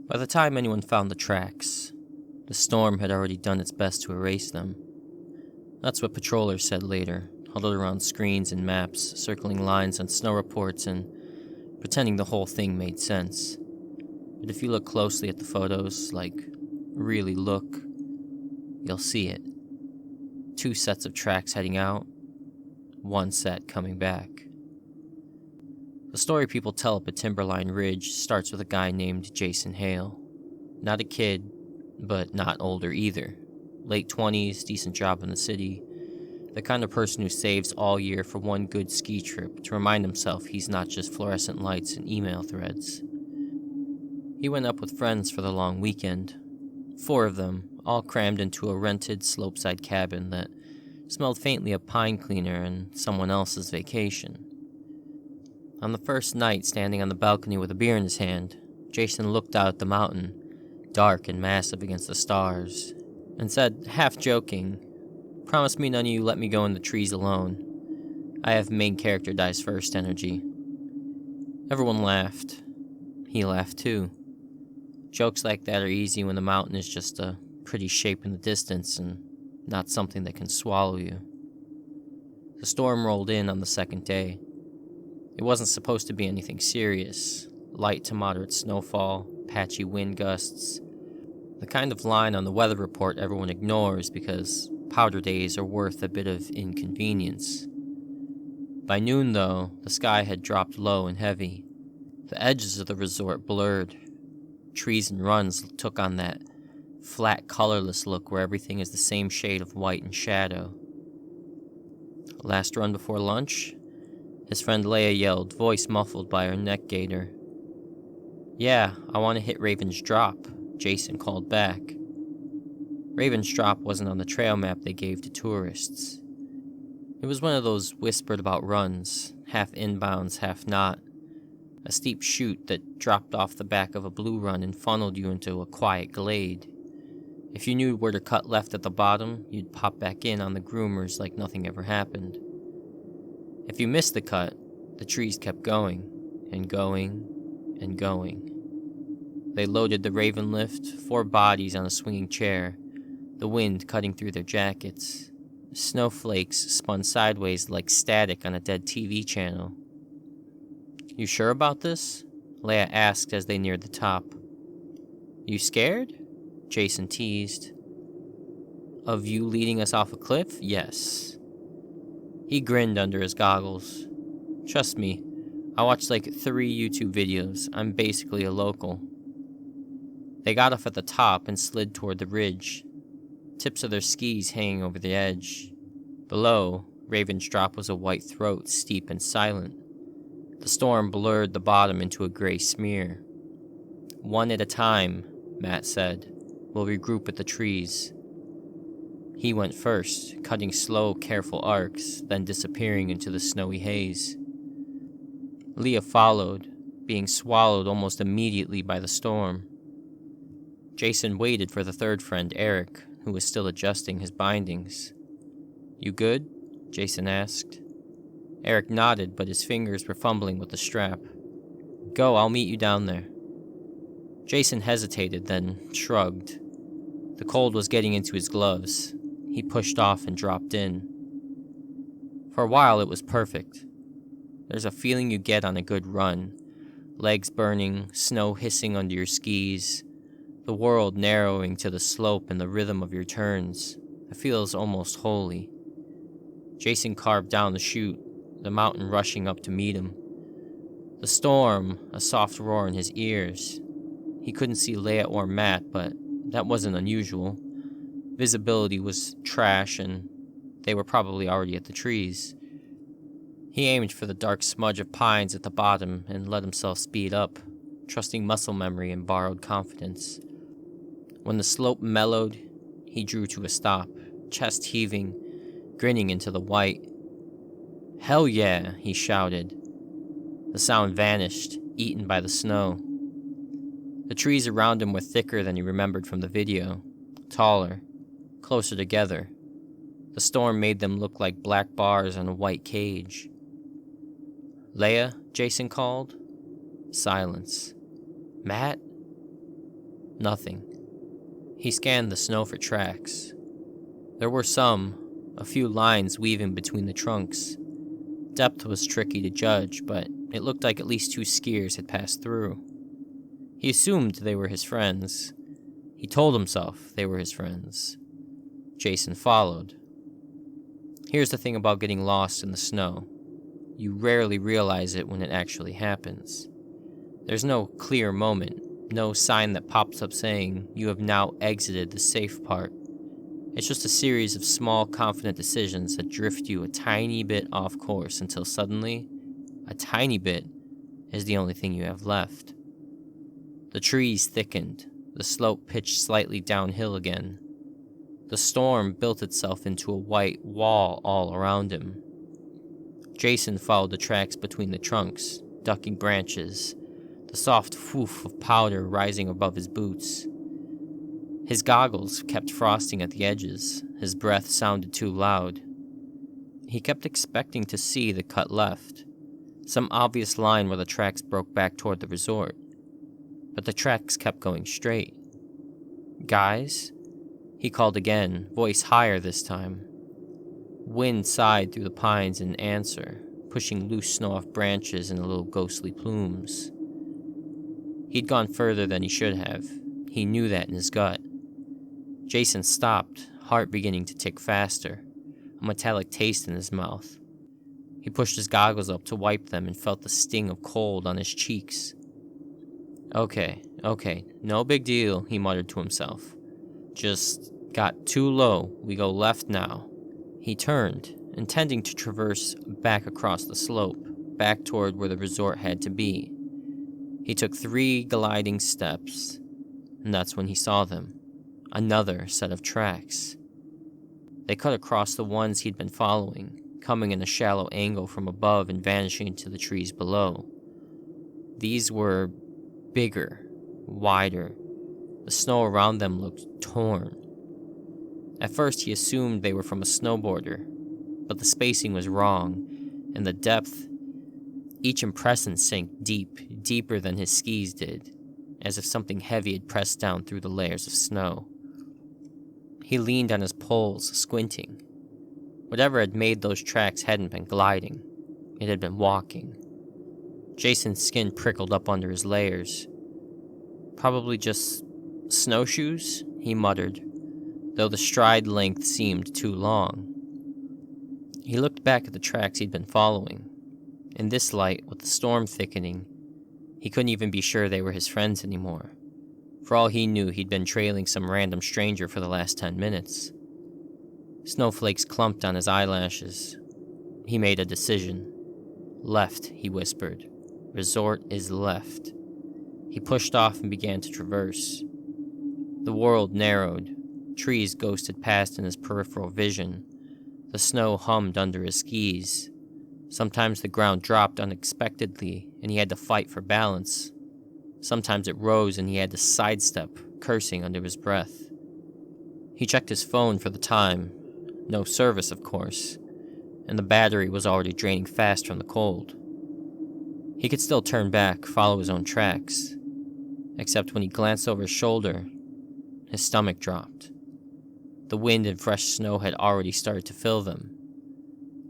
By the time anyone found the tracks, the storm had already done its best to erase them. That's what patrollers said later, huddled around screens and maps, circling lines on snow reports and pretending the whole thing made sense. But if you look closely at the photos, really look, you'll see it. 2 sets of tracks heading out, 1 set coming back. The story people tell up at Timberline Ridge starts with a guy named Jason Hale. Not a kid, but not older either. Late 20s, decent job in the city. The kind of person who saves all year for one good ski trip to remind himself he's not just fluorescent lights and email threads. He went up with friends for the long weekend. 4 of them, all crammed into a rented slopeside cabin that smelled faintly of pine cleaner and someone else's vacation. On the first night, standing on the balcony with a beer in his hand, Jason looked out at the mountain, dark and massive against the stars, and said, half joking, "Promise me none of you let me go in the trees alone. I have main character dies first energy." Everyone laughed. He laughed too. Jokes like that are easy when the mountain is just a pretty shape in the distance and not something that can swallow you. The storm rolled in on the second day. It wasn't supposed to be anything serious. Light to moderate snowfall, patchy wind gusts. The kind of line on the weather report everyone ignores because powder days are worth a bit of inconvenience. By noon, though, the sky had dropped low and heavy. The edges of the resort blurred. Trees and runs took on that flat, colorless look where everything is the same shade of white and shadow. Last run before lunch? His friend Leia yelled, voice muffled by her neck gaiter. "Yeah, I want to hit Raven's Drop," Jason called back. Raven's Drop wasn't on the trail map they gave to tourists. It was one of those whispered about runs, half inbounds, half not. A steep chute that dropped off the back of a blue run and funneled you into a quiet glade. If you knew where to cut left at the bottom, you'd pop back in on the groomers like nothing ever happened. If you missed the cut, the trees kept going, and going, and going. They loaded the Raven lift, 4 bodies on a swinging chair, the wind cutting through their jackets. Snowflakes spun sideways like static on a dead TV channel. "You sure about this?" Leia asked as they neared the top. "You scared?" Jason teased. "Of you leading us off a cliff? Yes." He grinned under his goggles. "Trust me, I watched 3 YouTube videos. I'm basically a local." They got off at the top and slid toward the ridge, tips of their skis hanging over the edge. Below, Raven's Drop was a white throat, steep and silent. The storm blurred the bottom into a gray smear. "One at a time," Matt said. "We'll regroup at the trees." He went first, cutting slow, careful arcs, then disappearing into the snowy haze. Leah followed, being swallowed almost immediately by the storm. Jason waited for the third friend, Eric, who was still adjusting his bindings. "You good?" Jason asked. Eric nodded, but his fingers were fumbling with the strap. "Go, I'll meet you down there." Jason hesitated, then shrugged. The cold was getting into his gloves. He pushed off and dropped in. For a while, it was perfect. There's a feeling you get on a good run. Legs burning, snow hissing under your skis, the world narrowing to the slope and the rhythm of your turns. It feels almost holy. Jason carved down the chute, the mountain rushing up to meet him. The storm, a soft roar in his ears. He couldn't see Leia or Matt, but that wasn't unusual. Visibility was trash, and they were probably already at the trees. He aimed for the dark smudge of pines at the bottom and let himself speed up, trusting muscle memory and borrowed confidence. When the slope mellowed, he drew to a stop, chest heaving, grinning into the white. "Hell yeah," he shouted. The sound vanished, eaten by the snow. The trees around him were thicker than he remembered from the video, taller, closer together. The storm made them look like black bars on a white cage. "Leia?" Jason called. Silence. "Matt?" Nothing. He scanned the snow for tracks. There were some, a few lines weaving between the trunks. Depth was tricky to judge, but it looked like at least 2 skiers had passed through. He assumed they were his friends. He told himself they were his friends. Jason followed. Here's the thing about getting lost in the snow. You rarely realize it when it actually happens. There's no clear moment, no sign that pops up saying you have now exited the safe part. It's just a series of small, confident decisions that drift you a tiny bit off course until suddenly, a tiny bit is the only thing you have left. The trees thickened, the slope pitched slightly downhill again. The storm built itself into a white wall all around him. Jason followed the tracks between the trunks, ducking branches, the soft whoof of powder rising above his boots. His goggles kept frosting at the edges. His breath sounded too loud. He kept expecting to see the cut left, some obvious line where the tracks broke back toward the resort. But the tracks kept going straight. "Guys?" He called again, voice higher this time. Wind sighed through the pines in answer, pushing loose snow off branches in little ghostly plumes. He'd gone further than he should have. He knew that in his gut. Jason stopped, heart beginning to tick faster, a metallic taste in his mouth. He pushed his goggles up to wipe them and felt the sting of cold on his cheeks. Okay, no big deal, he muttered to himself. Just got too low, we go left now. He turned, intending to traverse back across the slope, back toward where the resort had to be. He took 3 gliding steps, and that's when he saw them. Another set of tracks. They cut across the ones he'd been following, coming in a shallow angle from above and vanishing into the trees below. These were bigger, wider. The snow around them looked torn. At first he assumed they were from a snowboarder, but the spacing was wrong, and the depth. Each impression sank deeper than his skis did, as if something heavy had pressed down through the layers of snow. He leaned on his poles, squinting. Whatever had made those tracks hadn't been gliding. It had been walking. Jason's skin prickled up under his layers. Probably just snowshoes, he muttered, though the stride length seemed too long. He looked back at the tracks he'd been following. In this light, with the storm thickening, he couldn't even be sure they were his friends anymore. For all he knew, he'd been trailing some random stranger for the last 10 minutes. Snowflakes clumped on his eyelashes. He made a decision. Left, he whispered. Resort is left. He pushed off and began to traverse. The world narrowed. Trees ghosted past in his peripheral vision. The snow hummed under his skis. Sometimes the ground dropped unexpectedly, and he had to fight for balance. Sometimes it rose and he had to sidestep, cursing under his breath. He checked his phone for the time. No service, of course, and the battery was already draining fast from the cold. He could still turn back, follow his own tracks. Except when he glanced over his shoulder, his stomach dropped. The wind and fresh snow had already started to fill them.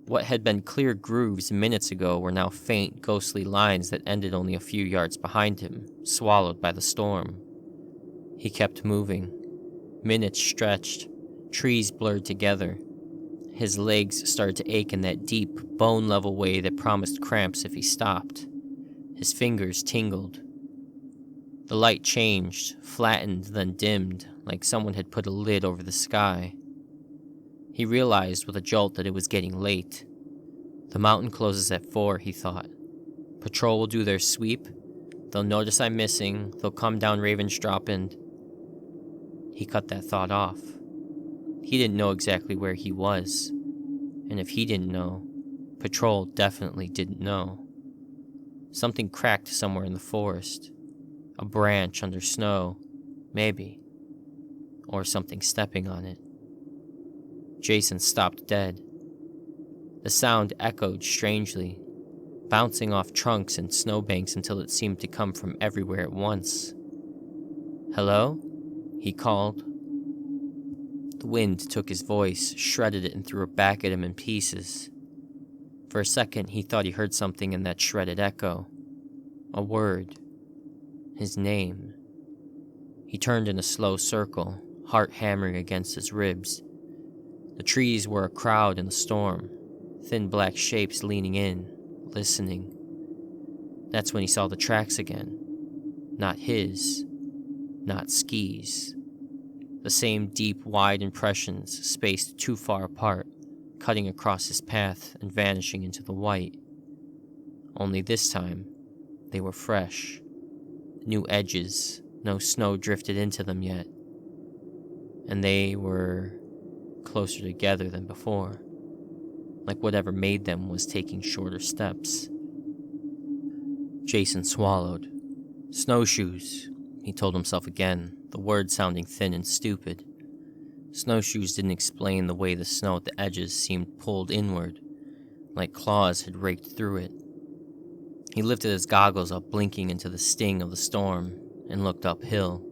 What had been clear grooves minutes ago were now faint, ghostly lines that ended only a few yards behind him, swallowed by the storm. He kept moving. Minutes stretched. Trees blurred together. His legs started to ache in that deep, bone-level way that promised cramps if he stopped. His fingers tingled. The light changed, flattened, then dimmed, like someone had put a lid over the sky. He realized with a jolt that it was getting late. The mountain closes at 4, he thought. Patrol will do their sweep. They'll notice I'm missing. They'll come down Ravensdrop and... He cut that thought off. He didn't know exactly where he was. And if he didn't know, Patrol definitely didn't know. Something cracked somewhere in the forest. A branch under snow, maybe. Or something stepping on it. Jason stopped dead. The sound echoed strangely, bouncing off trunks and snowbanks until it seemed to come from everywhere at once. "Hello?" he called. The wind took his voice, shredded it, and threw it back at him in pieces. For a second, he thought he heard something in that shredded echo. A word. His name. He turned in a slow circle, heart hammering against his ribs. The trees were a crowd in the storm, thin black shapes leaning in, listening. That's when he saw the tracks again. Not his, not Ski's. The same deep, wide impressions, spaced too far apart, cutting across his path and vanishing into the white. Only this time, they were fresh. New edges, no snow drifted into them yet. And they were closer together than before, like whatever made them was taking shorter steps. Jason swallowed. Snowshoes, he told himself again, the word sounding thin and stupid. Snowshoes didn't explain the way the snow at the edges seemed pulled inward, like claws had raked through it. He lifted his goggles up, blinking into the sting of the storm, and looked uphill.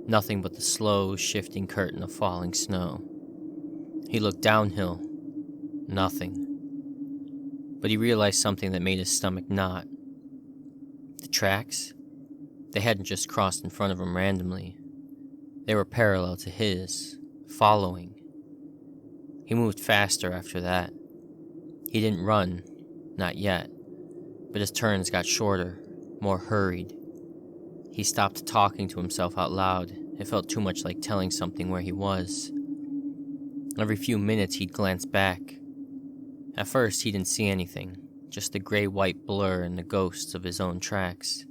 Nothing but the slow, shifting curtain of falling snow. He looked downhill. Nothing. But he realized something that made his stomach knot. The tracks? They hadn't just crossed in front of him randomly. They were parallel to his, following. He moved faster after that. He didn't run, not yet, but his turns got shorter, more hurried. He stopped talking to himself out loud. It felt too much like telling something where he was. Every few minutes he'd glance back. At first he didn't see anything, just the gray-white blur and the ghosts of his own tracks.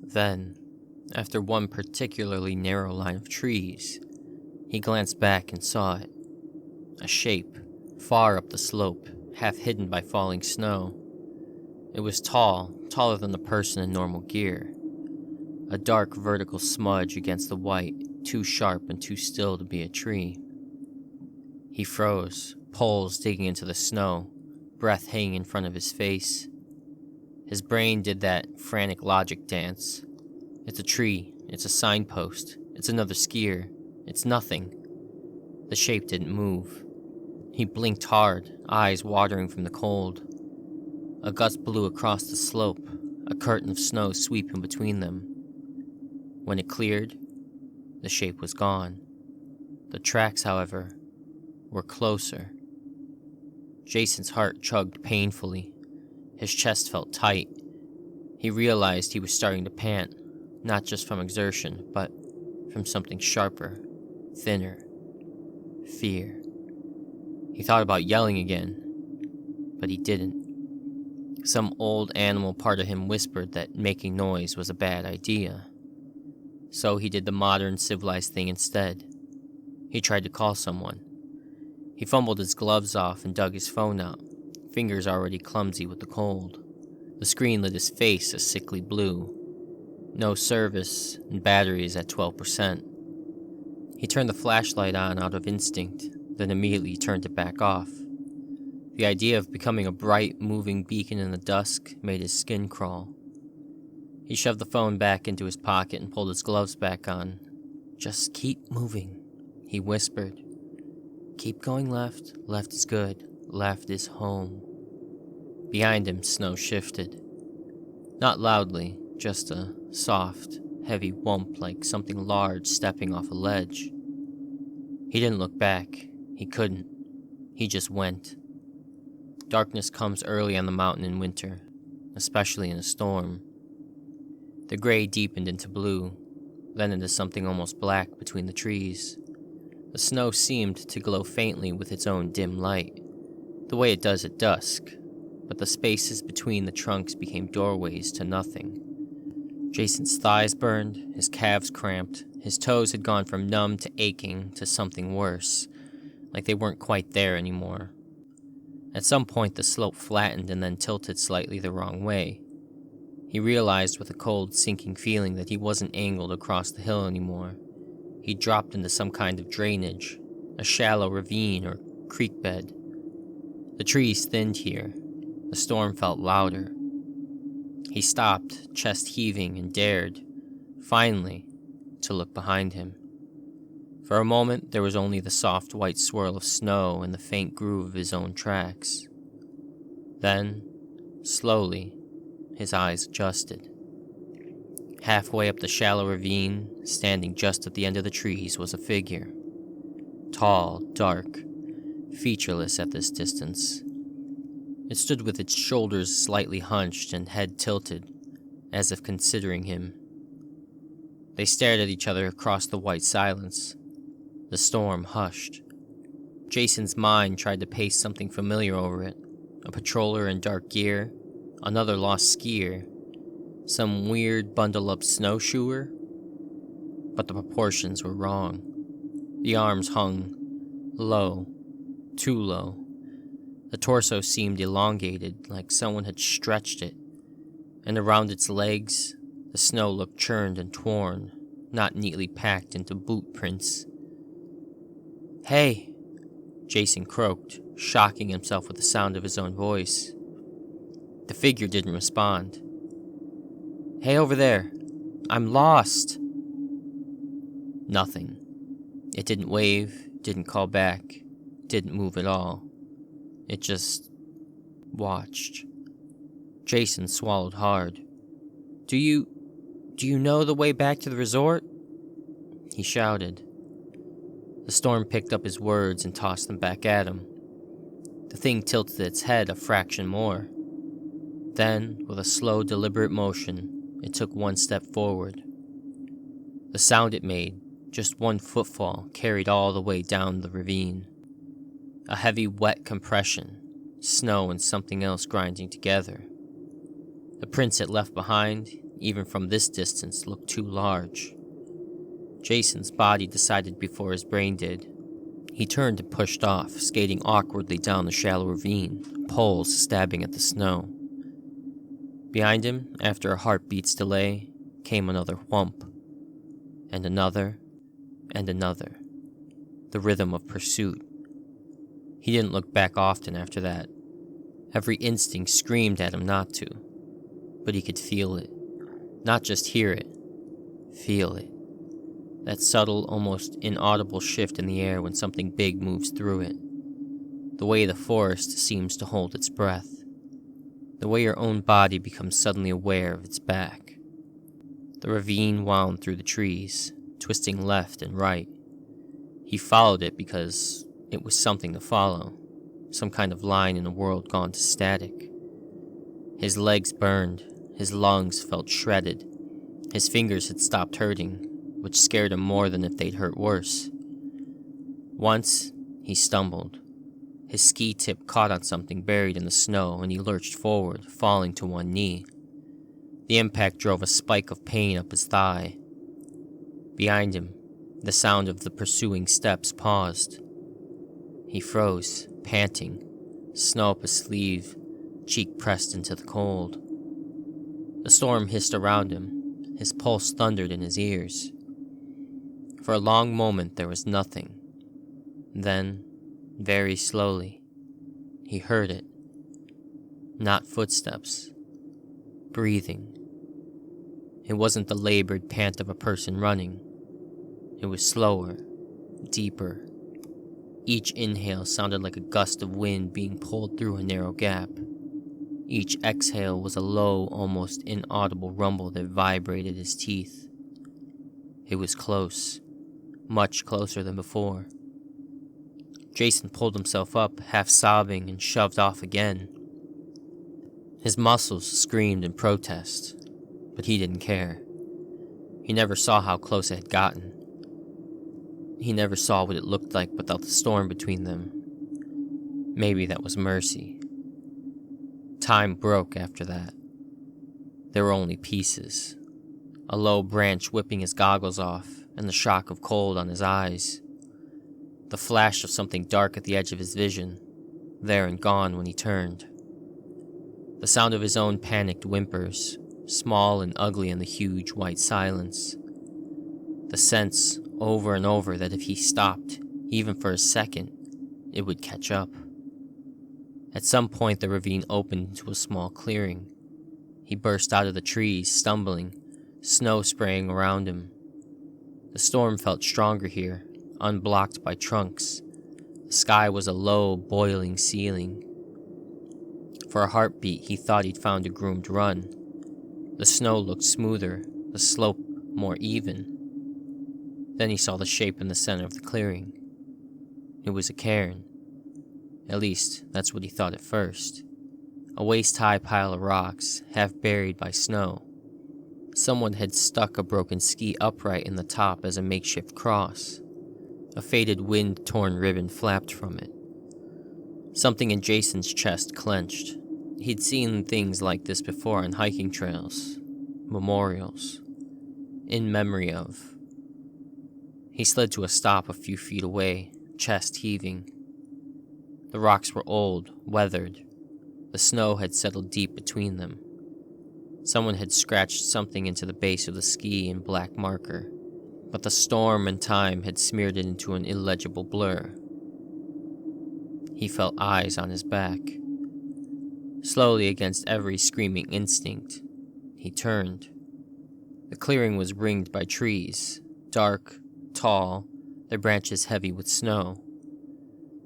Then, after one particularly narrow line of trees, he glanced back and saw it. A shape, far up the slope, half hidden by falling snow. It was tall, taller than the person in normal gear. A dark vertical smudge against the white, too sharp and too still to be a tree. He froze, poles digging into the snow, breath hanging in front of his face. His brain did that frantic logic dance. It's a tree, it's a signpost, it's another skier, it's nothing. The shape didn't move. He blinked hard, eyes watering from the cold. A gust blew across the slope, a curtain of snow sweeping between them. When it cleared, the shape was gone. The tracks, however, were closer. Jason's heart chugged painfully. His chest felt tight. He realized he was starting to pant, not just from exertion, but from something sharper, thinner. Fear. He thought about yelling again, but he didn't. Some old animal part of him whispered that making noise was a bad idea. So he did the modern, civilized thing instead. He tried to call someone. He fumbled his gloves off and dug his phone out, fingers already clumsy with the cold. The screen lit his face a sickly blue. No service, and batteries at 12%. He turned the flashlight on out of instinct, then immediately turned it back off. The idea of becoming a bright, moving beacon in the dusk made his skin crawl. He shoved the phone back into his pocket and pulled his gloves back on. "Just keep moving," he whispered. "Keep going left. Left is good. Left is home." Behind him, snow shifted. Not loudly, just a soft, heavy whump like something large stepping off a ledge. He didn't look back. He couldn't. He just went. Darkness comes early on the mountain in winter, especially in a storm. The gray deepened into blue, then into something almost black between the trees. The snow seemed to glow faintly with its own dim light, the way it does at dusk, but the spaces between the trunks became doorways to nothing. Jason's thighs burned, his calves cramped, his toes had gone from numb to aching to something worse, like they weren't quite there anymore. At some point the slope flattened and then tilted slightly the wrong way. He realized with a cold, sinking feeling that he wasn't angled across the hill anymore. He dropped into some kind of drainage, a shallow ravine or creek bed. The trees thinned here. The storm felt louder. He stopped, chest heaving, and dared. Finally, to look behind him. For a moment, there was only the soft white swirl of snow and the faint groove of his own tracks. Then, slowly, his eyes adjusted. Halfway up the shallow ravine, standing just at the end of the trees, was a figure. Tall, dark, featureless at this distance. It stood with its shoulders slightly hunched and head tilted, as if considering him. They stared at each other across the white silence. The storm hushed. Jason's mind tried to paste something familiar over it. A patroller in dark gear, another lost skier, some weird bundle-up snowshoer. But the proportions were wrong. The arms hung low, too low. The torso seemed elongated, like someone had stretched it, and around its legs, the snow looked churned and torn, not neatly packed into boot prints. "Hey!" Jason croaked, shocking himself with the sound of his own voice. The figure didn't respond. "Hey, over there! I'm lost!" Nothing. It didn't wave, didn't call back, didn't move at all. It just watched. Jason swallowed hard. Do you know the way back to the resort?" he shouted. The storm picked up his words and tossed them back at him. The thing tilted its head a fraction more. Then, with a slow, deliberate motion, it took one step forward. The sound it made, just one footfall, carried all the way down the ravine. A heavy, wet compression, snow and something else grinding together. The prints it left behind, even from this distance, looked too large. Jason's body decided before his brain did. He turned and pushed off, skating awkwardly down the shallow ravine, poles stabbing at the snow. Behind him, after a heartbeat's delay, came another whump, and another, and another. The rhythm of pursuit. He didn't look back often after that. Every instinct screamed at him not to, but he could feel it. Not just hear it, feel it. That subtle, almost inaudible shift in the air when something big moves through it. The way the forest seems to hold its breath. The way your own body becomes suddenly aware of its back. The ravine wound through the trees, twisting left and right. He followed it because it was something to follow, some kind of line in a world gone to static. His legs burned, his lungs felt shredded, his fingers had stopped hurting, which scared him more than if they'd hurt worse. Once, he stumbled. His ski tip caught on something buried in the snow, and he lurched forward, falling to one knee. The impact drove a spike of pain up his thigh. Behind him, the sound of the pursuing steps paused. He froze, panting, snow up his sleeve, cheek pressed into the cold. The storm hissed around him. His pulse thundered in his ears. For a long moment there was nothing. Then, very slowly, he heard it. Not footsteps. Breathing. It wasn't the labored pant of a person running. It was slower, deeper. Each inhale sounded like a gust of wind being pulled through a narrow gap. Each exhale was a low, almost inaudible rumble that vibrated his teeth. It was close, much closer than before. Jason pulled himself up, half sobbing, and shoved off again. His muscles screamed in protest, but he didn't care. He never saw how close it had gotten. He never saw what it looked like without the storm between them. Maybe that was mercy. Time broke after that. There were only pieces. A low branch whipping his goggles off, and the shock of cold on his eyes. The flash of something dark at the edge of his vision, there and gone when he turned. The sound of his own panicked whimpers, small and ugly in the huge white silence. The sense, over and over, that if he stopped, even for a second, it would catch up. At some point the ravine opened into a small clearing. He burst out of the trees, stumbling, snow spraying around him. The storm felt stronger here, unblocked by trunks. The sky was a low, boiling ceiling. For a heartbeat, he thought he'd found a groomed run. The snow looked smoother, the slope more even. Then he saw the shape in the center of the clearing. It was a cairn. At least, that's what he thought at first. A waist-high pile of rocks, half buried by snow. Someone had stuck a broken ski upright in the top as a makeshift cross. A faded wind-torn ribbon flapped from it. Something in Jason's chest clenched. He'd seen things like this before on hiking trails, memorials, in memory of. He slid to a stop a few feet away, chest heaving. The rocks were old, weathered. The snow had settled deep between them. Someone had scratched something into the base of the ski in black marker, but the storm and time had smeared it into an illegible blur. He felt eyes on his back. Slowly, against every screaming instinct, he turned. The clearing was ringed by trees, dark, tall, their branches heavy with snow.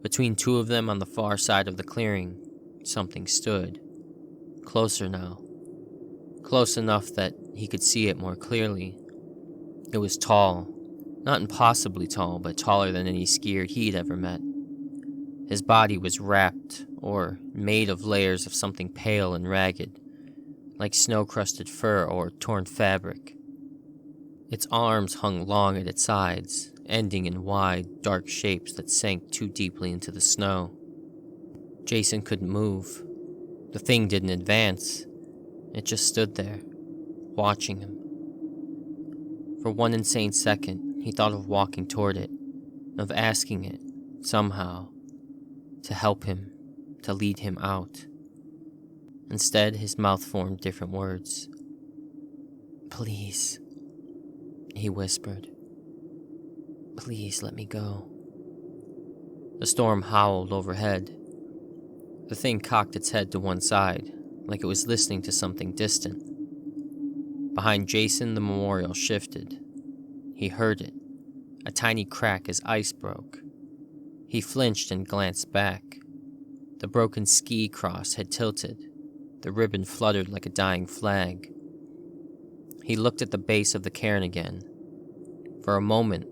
Between two of them on the far side of the clearing, something stood. Closer now. Close enough that he could see it more clearly. It was tall. Not impossibly tall, but taller than any skier he'd ever met. His body was wrapped, or made of layers of something pale and ragged, like snow-crusted fur or torn fabric. Its arms hung long at its sides, ending in wide, dark shapes that sank too deeply into the snow. Jason couldn't move. The thing didn't advance. It just stood there, watching him. For one insane second, he thought of walking toward it, of asking it, somehow, to help him, to lead him out. Instead, his mouth formed different words. "Please," he whispered. "Please let me go." The storm howled overhead. The thing cocked its head to one side, like it was listening to something distant. Behind Jason, the memorial shifted. He heard it, a tiny crack as ice broke. He flinched and glanced back. The broken ski cross had tilted. The ribbon fluttered like a dying flag. He looked at the base of the cairn again. For a moment,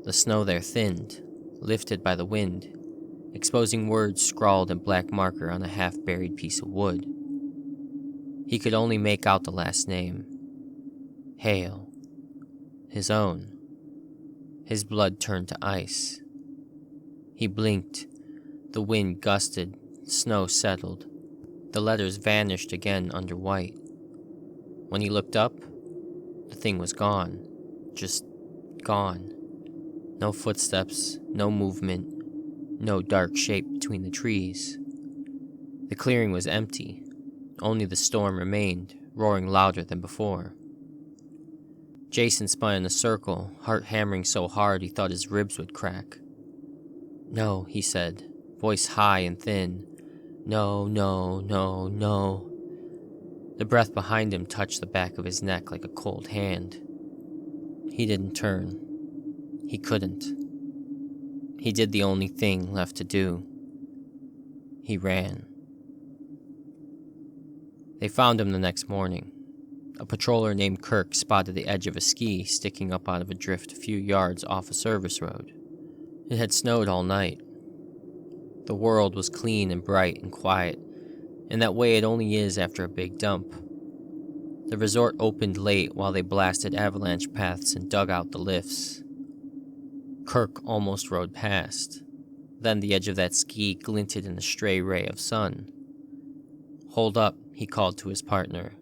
the snow there thinned, lifted by the wind, exposing words scrawled in black marker on a half-buried piece of wood. He could only make out the last name. Hale. His own. His blood turned to ice. He blinked. The wind gusted. Snow settled. The letters vanished again under white. When he looked up, the thing was gone. Just gone. No footsteps, no movement, no dark shape between the trees. The clearing was empty. Only the storm remained, roaring louder than before. Jason spun in a circle, heart hammering so hard he thought his ribs would crack. "No," he said, voice high and thin. "No, no, no, no." The breath behind him touched the back of his neck like a cold hand. He didn't turn. He couldn't. He did the only thing left to do. He ran. They found him the next morning. A patroller named Kirk spotted the edge of a ski sticking up out of a drift a few yards off a service road. It had snowed all night. The world was clean and bright and quiet, in that way it only is after a big dump. The resort opened late while they blasted avalanche paths and dug out the lifts. Kirk almost rode past. Then the edge of that ski glinted in a stray ray of sun. "Hold up," he called to his partner.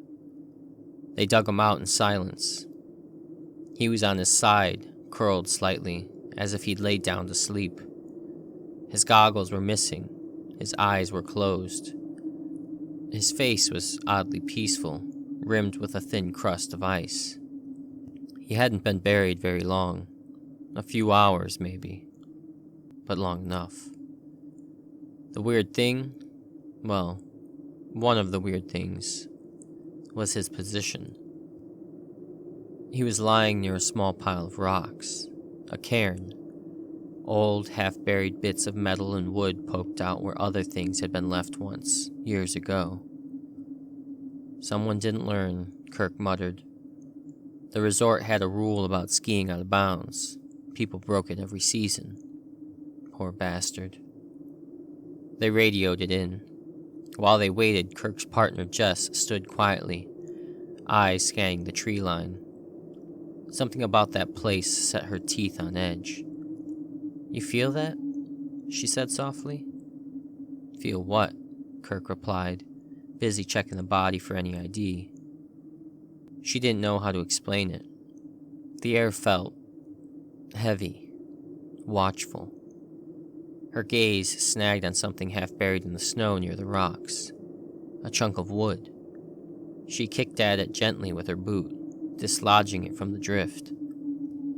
They dug him out in silence. He was on his side, curled slightly, as if he'd laid down to sleep. His goggles were missing. His eyes were closed. His face was oddly peaceful, rimmed with a thin crust of ice. He hadn't been buried very long. A few hours, maybe. But long enough. The weird thing? Well, one of the weird things was his position. He was lying near a small pile of rocks, a cairn. Old, half-buried bits of metal and wood poked out where other things had been left once, years ago. Someone didn't learn, Kirk muttered. The resort had a rule about skiing out of bounds. People broke it every season. Poor bastard. They radioed it in. While they waited, Kirk's partner Jess stood quietly, eyes scanning the tree line. Something about that place set her teeth on edge. "You feel that?" she said softly. "Feel what?" Kirk replied, busy checking the body for any ID. She didn't know how to explain it. The air felt heavy, watchful. Her gaze snagged on something half buried in the snow near the rocks, a chunk of wood. She kicked at it gently with her boot, dislodging it from the drift.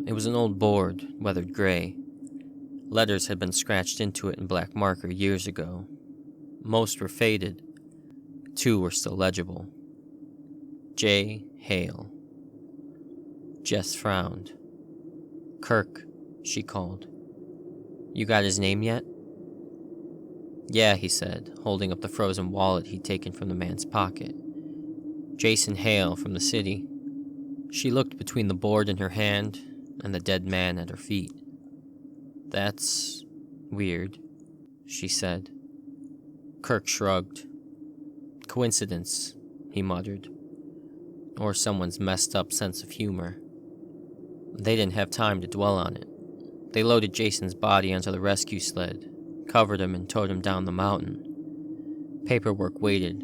It was an old board, weathered gray. Letters had been scratched into it in black marker years ago. Most were faded. 2 were still legible. J. Hale. Jess frowned. "Kirk," she called. "You got his name yet?" "Yeah," he said, holding up the frozen wallet he'd taken from the man's pocket. "Jason Hale from the city." She looked between the board in her hand and the dead man at her feet. "That's weird," she said. Kirk shrugged. "Coincidence," he muttered. "Or someone's messed up sense of humor." They didn't have time to dwell on it. They loaded Jason's body onto the rescue sled, covered him and towed him down the mountain. Paperwork waited,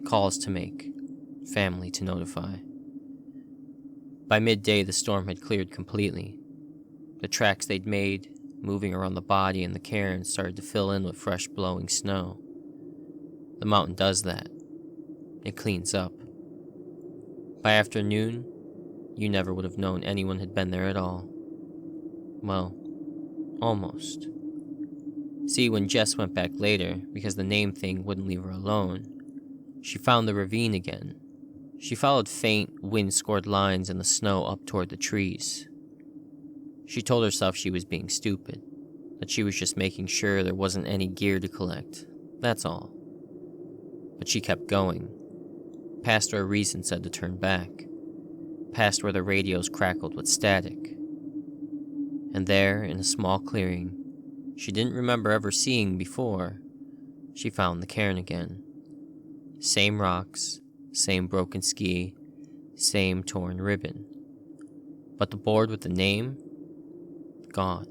calls to make, family to notify. By midday, the storm had cleared completely. The tracks they'd made, moving around the body and the cairn, started to fill in with fresh blowing snow. The mountain does that. It cleans up. By afternoon, you never would have known anyone had been there at all. Well, almost. See, when Jess went back later, because the name thing wouldn't leave her alone, she found the ravine again. She followed faint, wind-scored lines in the snow up toward the trees. She told herself she was being stupid, that she was just making sure there wasn't any gear to collect, that's all. But she kept going, past where reason said to turn back, past where the radios crackled with static. And there, in a small clearing she didn't remember ever seeing before, she found the cairn again. Same rocks, same broken ski, same torn ribbon. But the board with the name? Gone.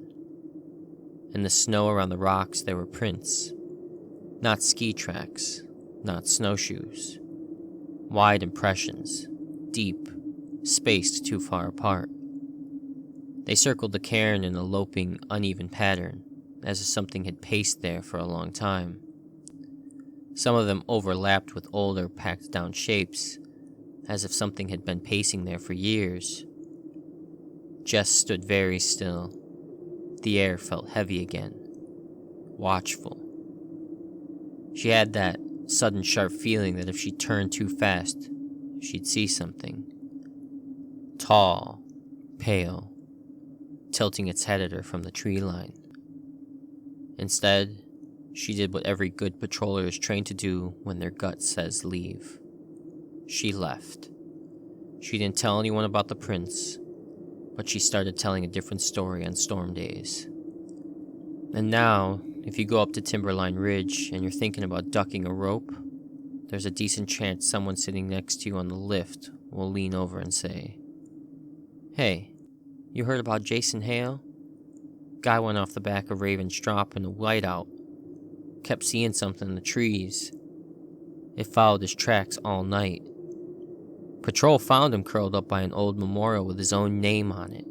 In the snow around the rocks there were prints. Not ski tracks, not snowshoes. Wide impressions, deep, spaced too far apart. They circled the cairn in a loping, uneven pattern, as if something had paced there for a long time. Some of them overlapped with older, packed-down shapes, as if something had been pacing there for years. Jess stood very still. The air felt heavy again, watchful. She had that sudden sharp feeling that if she turned too fast, she'd see something. Tall, pale, tilting its head at her from the tree line. Instead, she did what every good patroller is trained to do when their gut says leave. She left. She didn't tell anyone about the prince, but she started telling a different story on storm days. And now, if you go up to Timberline Ridge and you're thinking about ducking a rope, there's a decent chance someone sitting next to you on the lift will lean over and say, "Hey, you heard about Jason Hale? Guy went off the back of Raven's Drop in a whiteout. Kept seeing something in the trees. It followed his tracks all night. Patrol found him curled up by an old memorial with his own name on it."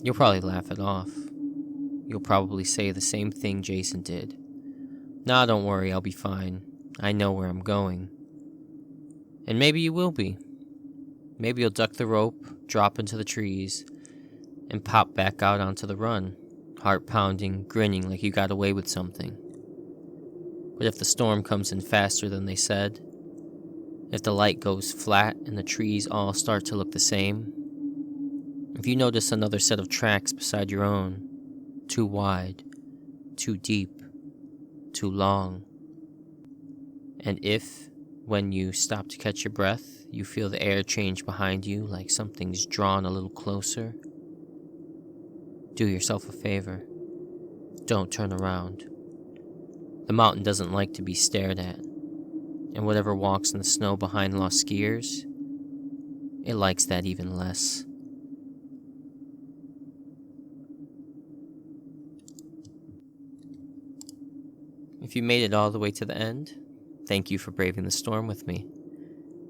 You'll probably laugh it off. You'll probably say the same thing Jason did. "Nah, don't worry, I'll be fine. I know where I'm going." And maybe you will be. Maybe you'll duck the rope, drop into the trees, and pop back out onto the run, heart pounding, grinning like you got away with something. But if the storm comes in faster than they said, If the light goes flat and the trees all start to look the same, if you notice another set of tracks beside your own, too wide, too deep, too long, and if, when you stop to catch your breath, you feel the air change behind you like something's drawn a little closer, do yourself a favor. Don't turn around. The mountain doesn't like to be stared at, and whatever walks in the snow behind lost skiers, it likes that even less. If you made it all the way to the end, thank you for braving the storm with me.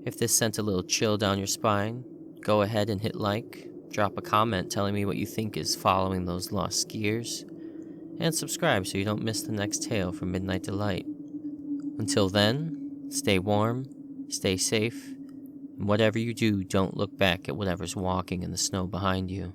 If this sent a little chill down your spine, go ahead and hit like, drop a comment telling me what you think is following those lost skiers, and subscribe so you don't miss the next tale from Midnight Delight. Until then, stay warm, stay safe, and whatever you do, don't look back at whatever's walking in the snow behind you.